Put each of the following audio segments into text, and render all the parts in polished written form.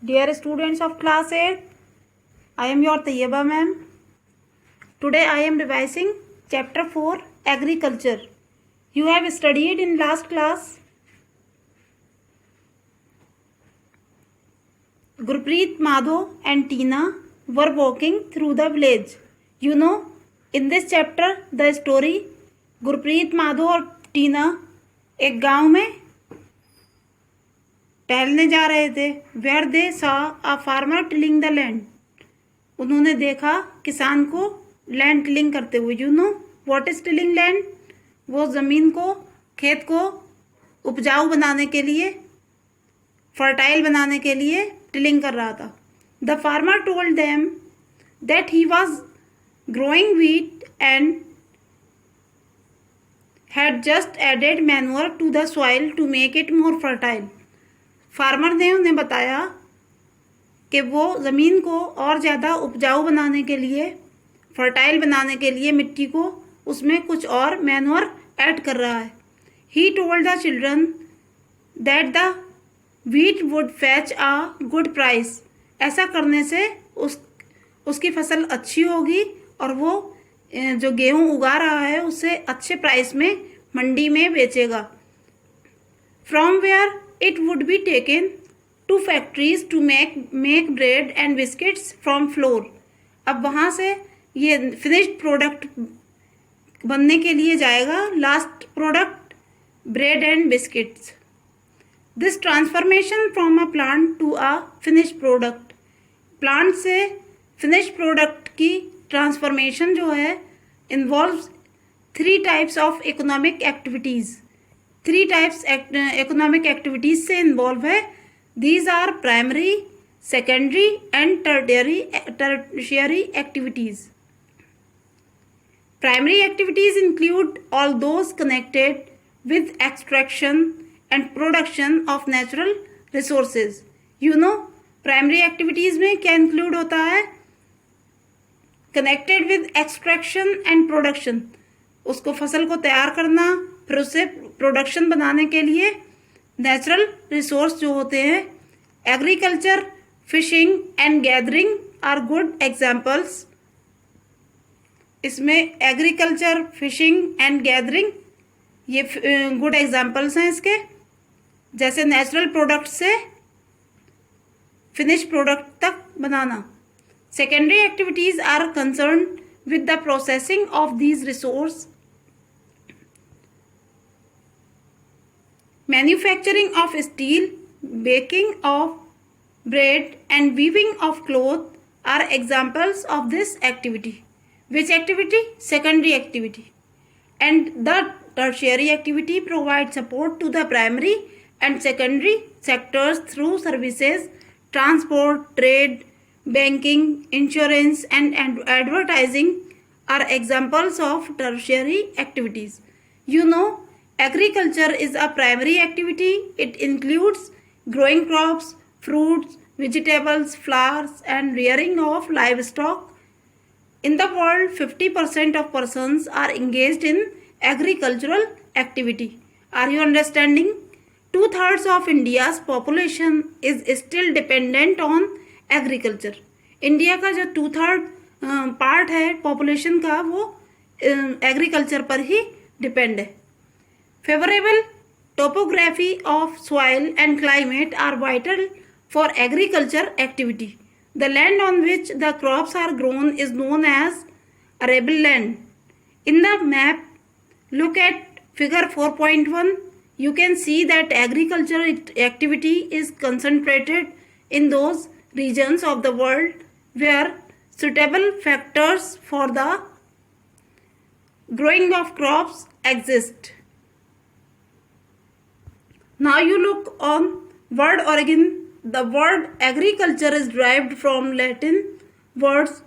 Dear students of class 8, I am your Tayyaba ma'am. Today I am revising chapter 4 Agriculture. You have studied in last class. Gurpreet, Madho and Tina were walking through the village. You know, in this chapter the story Gurpreet, Madho और टीना एक गांव में टहलने जा रहे थे. Where they सा a farmer tilling the land. उन्होंने देखा किसान को लैंड टिलिंग करते हुए. You know what is tilling land? वो ज़मीन को, खेत को उपजाऊ बनाने के लिए, फर्टाइल बनाने के लिए टिलिंग कर रहा था. The farmer told them that he was growing wheat and had just added manure to the soil to make it more fertile. Farmer ने उन्हें बताया कि वो ज़मीन को और ज़्यादा उपजाऊ बनाने के लिए, फर्टाइल बनाने के लिए मिट्टी को उसमें कुछ और मैन्योर ऐड कर रहा है. He told the children that the wheat would fetch a good price. ऐसा करने से उसकी फसल अच्छी होगी और वो जो गेहूं उगा रहा है उसे अच्छे प्राइस में मंडी में बेचेगा. From where it would be taken to factories to make bread and biscuits from flour. अब वहाँ से ये फिनिश्ड प्रोडक्ट बनने के लिए जाएगा. Last product bread and biscuits. This transformation from a plant to a finished product. Plant से finished product की ट्रांसफॉर्मेशन जो है involves 3 types of economic activities. 3 types economic activities से इन्वॉल्व है. These are primary, secondary and tertiary activities. Primary activities include all those connected with extraction and production of natural resources. You know primary activities में क्या include होता है? Connected with extraction and production. उसको फसल को तैयार करना, फिर उसे प्रोडक्शन बनाने के लिए नेचुरल रिसोर्स जो होते हैं. Agriculture, fishing and gathering are good examples. इसमें एग्रीकल्चर, फिशिंग एंड गैदरिंग ये गुड एग्जाम्पल्स हैं इसके. जैसे नेचुरल प्रोडक्ट से फिनिश प्रोडक्ट तक बनाना. Secondary activities are concerned with the processing of these resources. Manufacturing of steel, baking of bread and weaving of cloth are examples of this activity. Which activity? Secondary activity. And the tertiary activity provides support to the primary and secondary sectors through services, transport, trade, banking, insurance and advertising are examples of tertiary activities. You know, agriculture is a primary activity. It includes growing crops, fruits, vegetables, flowers and rearing of livestock. In the world, 50% of persons are engaged in agricultural activity. Are you understanding? 2/3 of India's population is still dependent on agriculture. India का जो 2/3 part है population का वो agriculture पर ही depend है. Favourable topography of soil and climate are vital for agriculture activity. The land on which the crops are grown is known as arable land. In the map look at figure 4.1. You can see that agriculture activity is concentrated in those regions of the world where suitable factors for the growing of crops exist. Now you look on word origin. The word agriculture is derived from Latin words.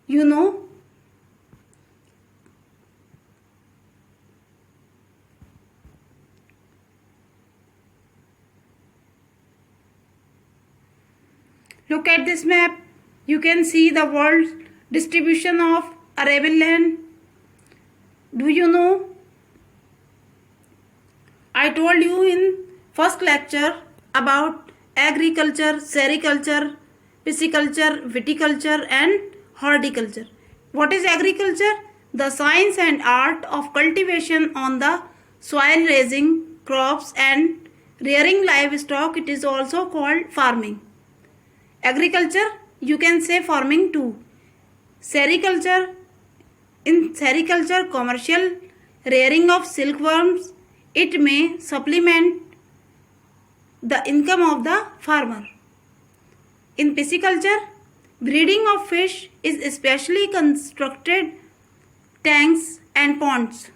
You know, look at this map. You can see the world distribution of arable land. Do you know? I told you in first lecture about agriculture, sericulture, pisciculture, viticulture and horticulture. What is agriculture? The science and art of cultivation on the soil, raising crops and rearing livestock. It is also called farming. Agriculture, you can say farming too. Sericulture, in sericulture, commercial rearing of silkworms. It may supplement the income of the farmer. In pisciculture, breeding of fish is specially constructed tanks and ponds.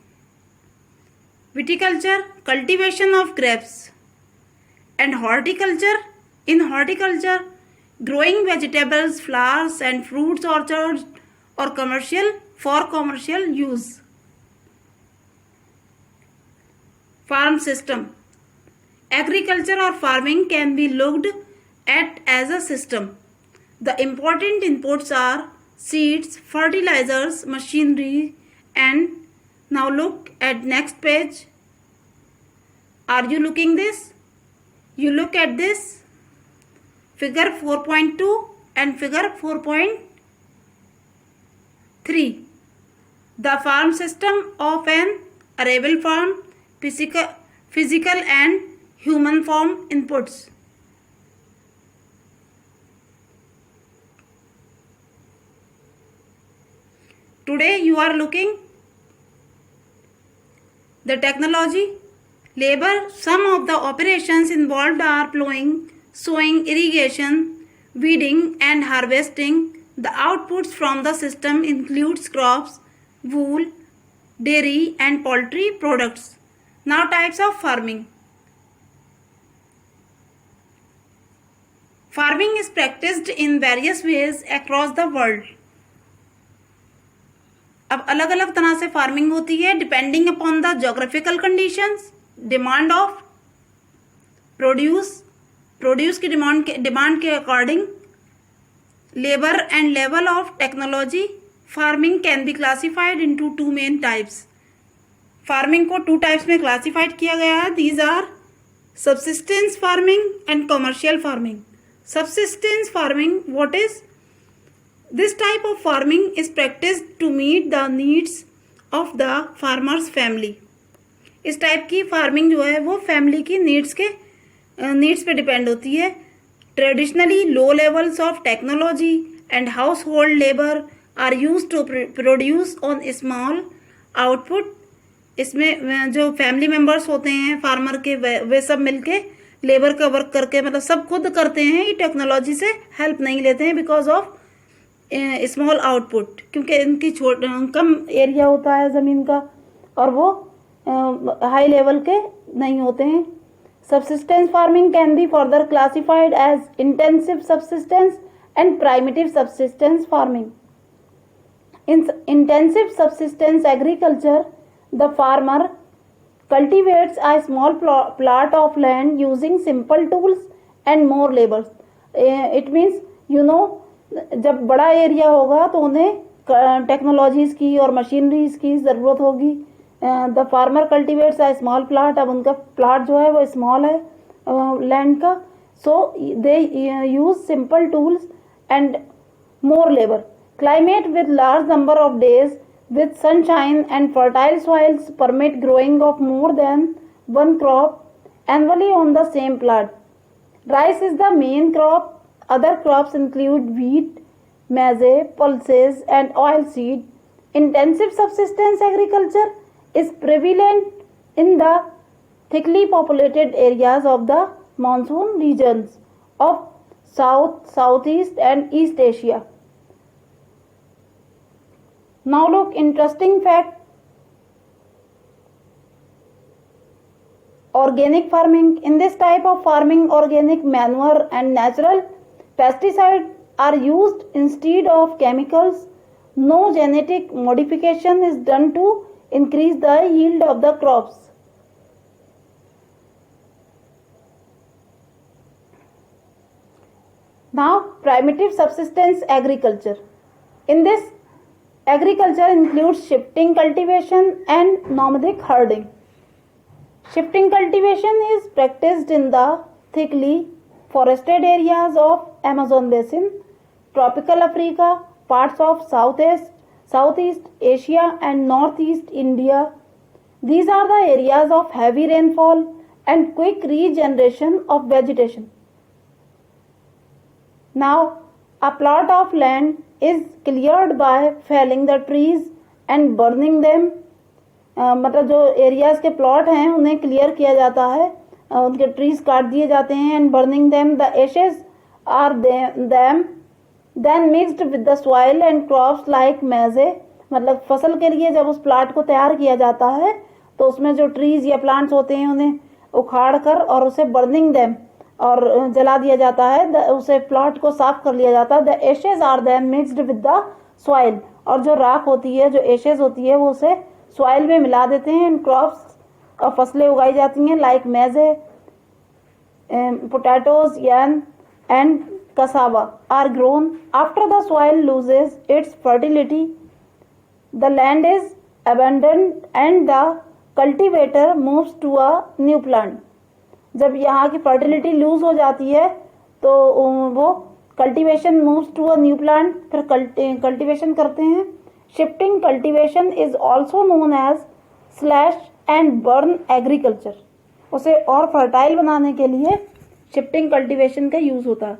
Viticulture, cultivation of grapes. And horticulture, in horticulture, growing vegetables, flowers and fruits orchards or for commercial use. Farm system. Agriculture or farming can be looked at as a system. The important inputs are seeds, fertilizers, machinery and now look at next page. Are you looking this? You look at this figure 4.2 and figure 4.3. The farm system of an arable farm, physical and human form inputs. Today you are looking the technology, labor. Some of the operations involved are plowing, sowing, irrigation, weeding and harvesting. The outputs from the system includes crops, wool, dairy and poultry products. Now types of farming. Farming is practiced in various ways across the world. अब अलग अलग तरह से farming होती है depending upon the geographical conditions, demand of produce की demand के according, labour and level of technology. Farming can be classified into two main types. Farming को टू टाइप्स में क्लासिफाइड किया गया है. These are subsistence farming and commercial farming. Subsistence farming, what is? This type of farming is practiced to meet the needs of the farmer's family. इस type की farming जो है वो फैमिली की नीड्स पे डिपेंड होती है. Traditionally low levels of technology and household labour are use to produce on small output. इसमें जो फैमिली मेम्बर्स होते हैं फार्मर के वे सब मिलके लेबर का वर्क करके मतलब सब खुद करते हैं. ये टेक्नोलॉजी से हेल्प नहीं लेते हैं बिकॉज ऑफ स्मॉल आउटपुट, क्योंकि इनकी कम एरिया होता है ज़मीन का और वो हाई लेवल के नहीं होते हैं. Subsistence farming can be further classified as intensive subsistence and primitive subsistence farming. In intensive subsistence agriculture the farmer cultivates a small plot of land using simple tools and more labor. It means जब बड़ा area होगा तो उन्हें technologies की और machineries की ज़रूरत होगी. The farmer cultivates a small plot. अब उनका प्लाट जो है वो स्मॉल है लैंड का, so they use simple tools and more labour. Climate with large number of days with sunshine and fertile soils permit growing of more than one crop annually on the same plot. Rice is the main crop. Other crops include wheat, maize, pulses and oilseed. Intensive subsistence agriculture is prevalent in the thickly populated areas of the monsoon regions of South, Southeast and East Asia. Now look, interesting fact. Organic farming. In this type of farming, organic manure and natural pesticides are used instead of chemicals. No genetic modification is done to increase the yield of the crops. Now, primitive subsistence agriculture. In this, agriculture includes shifting cultivation and nomadic herding. Shifting cultivation is practiced in the thickly forested areas of Amazon basin, tropical Africa, parts of Southeast Asia and Northeast India. These are the areas of heavy rainfall and quick regeneration of vegetation. Now, a plot of land is cleared by felling the trees and burning them. मतलब जो areas के plot हैं उन्हें clear किया जाता है, उनके trees काट दिए जाते हैं and burning them. The ashes are them then mixed with the soil and crops like maize. मतलब फसल के लिए जब उस प्लाट को तैयार किया जाता है तो उसमें जो ट्रीज या प्लांट्स होते हैं उन्हें उखाड़ कर और उसे बर्निंग देम और जला दिया जाता है, उसे प्लॉट को साफ कर लिया जाता है. The ashes are then mixed with the soil. और जो राख होती है, जो एशेज होती है, वो उसे सॉइल में मिला देते हैं एंड क्रॉप्स और फसलें उगाई जाती हैं लाइक मेजे, potatoes, yarn and cassava are grown. After the soil loses its fertility, the land is abandoned and the cultivator moves to a new plant. जब यहाँ की फर्टिलिटी लूज हो जाती है तो वो cultivation moves to a new plant, फिर cultivation करते हैं. Shifting cultivation is also known as slash and burn agriculture. उसे और फर्टाइल बनाने के लिए शिफ्टिंग कल्टीवेशन का यूज होता है.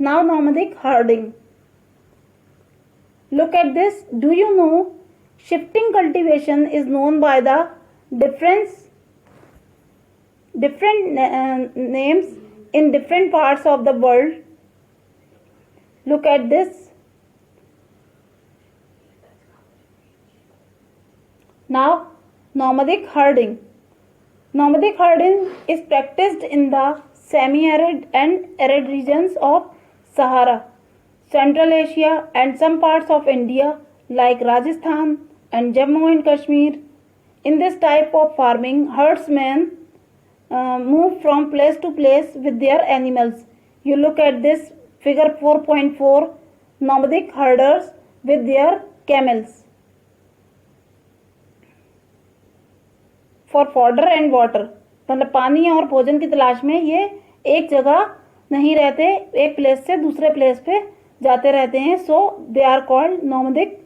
Now nomadic herding. Look at this. Do you know shifting cultivation is known by the different names in different parts of the world. Look at this. Now nomadic herding. Nomadic herding is practiced in the semi-arid and arid regions of Sahara, Central Asia and some parts of India like Rajasthan and Jammu and Kashmir. In this type of farming, herdsmen move from place to place with their animals. You look at this figure 4.4, nomadic herders with their camels. For fodder and water. मतलब पानी और भोजन की तलाश में ये एक जगह नहीं रहते, एक प्लेस से दूसरे प्लेस पे जाते रहते हैं. So they are called nomadic.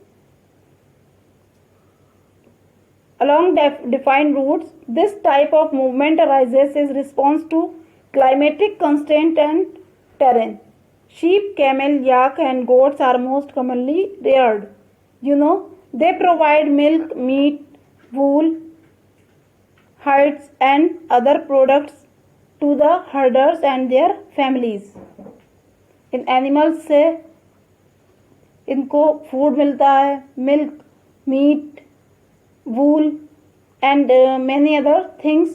Along defined routes, this type of movement arises in response to climatic constraint and terrain. Sheep, camel, yak and goats are most commonly reared. They provide milk, meat, wool, hides and other products to the herders and their families. इन animals से इनको food मिलता है, milk, meat, wool and many other things.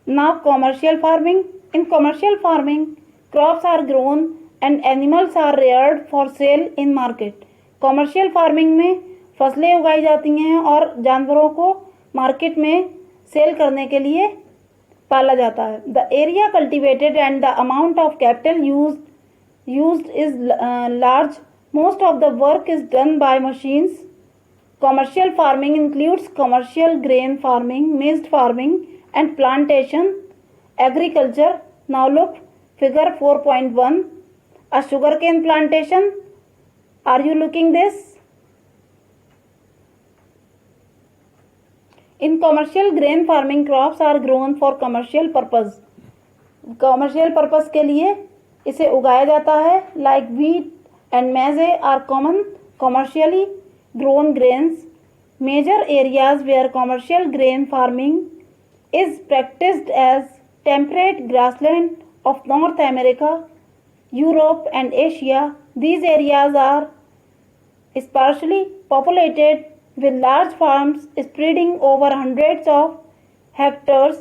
Now commercial farming. In commercial farming, crops are grown and animals are reared for sale in market. Commercial farming में फसलें उगाई जाती हैं और जानवरों को मार्केट में सेल करने के लिए पाला जाता है. The area cultivated and the amount of capital used is large. Most of the work is done by machines. Commercial farming includes commercial grain farming, maize farming and plantation agriculture. Now look figure 4.1, a sugarcane plantation. Are you looking this? In commercial grain farming, crops are grown for commercial purpose. Commercial purpose के लिए इसे उगाया जाता है. Like wheat and maize are common commercially grown grains. Major areas where commercial grain farming is practiced as temperate grassland of North America, Europe and Asia. These areas are sparsely populated with large farms spreading over hundreds of hectares.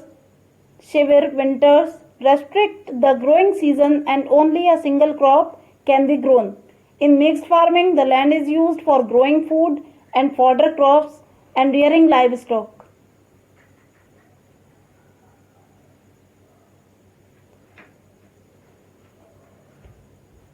Severe winters restrict the growing season and only a single crop can be grown. In mixed farming, the land is used for growing food and fodder crops and rearing livestock.